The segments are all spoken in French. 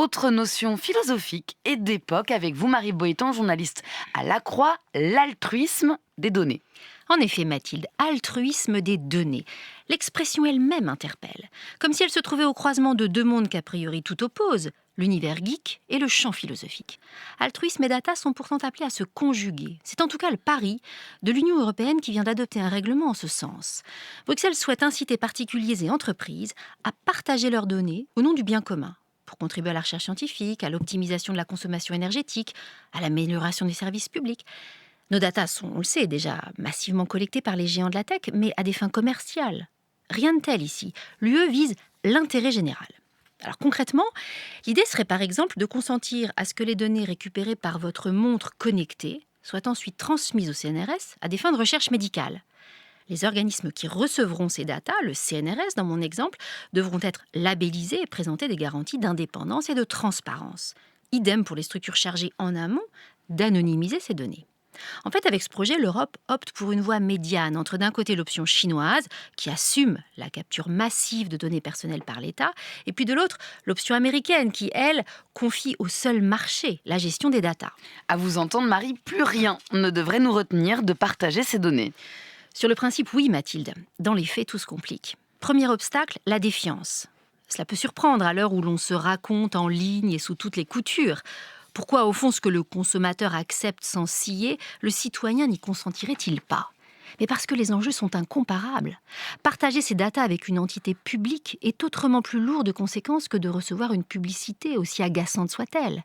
Autre notion philosophique et d'époque avec vous, Marie Boéton, journaliste à La Croix, l'altruisme des données. En effet, Mathilde, altruisme des données. L'expression elle-même interpelle, comme si elle se trouvait au croisement de deux mondes qu'a priori tout opposent, l'univers geek et le champ philosophique. Altruisme et data sont pourtant appelés à se conjuguer. C'est en tout cas le pari de l'Union européenne qui vient d'adopter un règlement en ce sens. Bruxelles souhaite inciter particuliers et entreprises à partager leurs données au nom du bien commun, pour contribuer à la recherche scientifique, à l'optimisation de la consommation énergétique, à l'amélioration des services publics. Nos datas sont, on le sait, déjà massivement collectées par les géants de la tech, mais à des fins commerciales. Rien de tel ici. L'UE vise l'intérêt général. Alors concrètement, l'idée serait par exemple de consentir à ce que les données récupérées par votre montre connectée soient ensuite transmises au CNRS à des fins de recherche médicale. Les organismes qui recevront ces datas, le CNRS dans mon exemple, devront être labellisés et présenter des garanties d'indépendance et de transparence. Idem pour les structures chargées en amont d'anonymiser ces données. En fait, avec ce projet, l'Europe opte pour une voie médiane entre d'un côté l'option chinoise, qui assume la capture massive de données personnelles par l'État, et puis de l'autre, l'option américaine qui, elle, confie au seul marché la gestion des datas. À vous entendre, Marie, plus rien ne devrait nous retenir de partager ces données. Sur le principe, oui, Mathilde. Dans les faits, tout se complique. Premier obstacle, la défiance. Cela peut surprendre à l'heure où l'on se raconte en ligne et sous toutes les coutures. Pourquoi, au fond, ce que le consommateur accepte sans scier, le citoyen n'y consentirait-il pas ? Mais parce que les enjeux sont incomparables. Partager ces datas avec une entité publique est autrement plus lourd de conséquences que de recevoir une publicité, aussi agaçante soit-elle.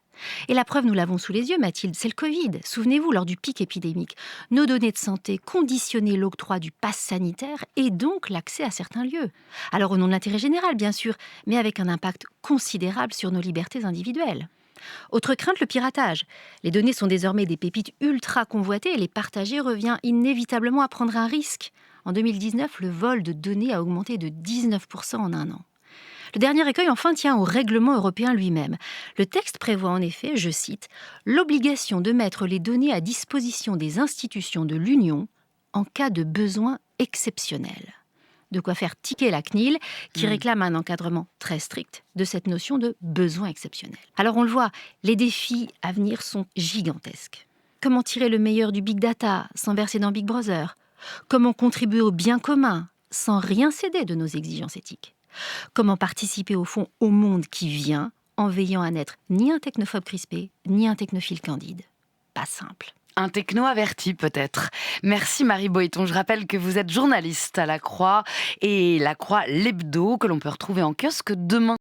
Et la preuve, nous l'avons sous les yeux, Mathilde, c'est le Covid. Souvenez-vous, lors du pic épidémique, nos données de santé conditionnaient l'octroi du pass sanitaire et donc l'accès à certains lieux. Alors au nom de l'intérêt général, bien sûr, mais avec un impact considérable sur nos libertés individuelles. Autre crainte, le piratage. Les données sont désormais des pépites ultra convoitées et les partager revient inévitablement à prendre un risque. En 2019, le vol de données a augmenté de 19% en un an. Le dernier écueil, enfin, tient au règlement européen lui-même. Le texte prévoit en effet, je cite, « l'obligation de mettre les données à disposition des institutions de l'Union en cas de besoin exceptionnel ». De quoi faire tiquer la CNIL, qui réclame un encadrement très strict de cette notion de besoin exceptionnel. Alors on le voit, les défis à venir sont gigantesques. Comment tirer le meilleur du big data sans verser dans Big Brother ? Comment contribuer au bien commun sans rien céder de nos exigences éthiques ? Comment participer au fond au monde qui vient en veillant à n'être ni un technophobe crispé, ni un technophile candide ? Pas simple. Un techno averti peut-être. Merci Marie Boéton. Je rappelle que vous êtes journaliste à La Croix et La Croix l'hebdo que l'on peut retrouver en kiosque demain.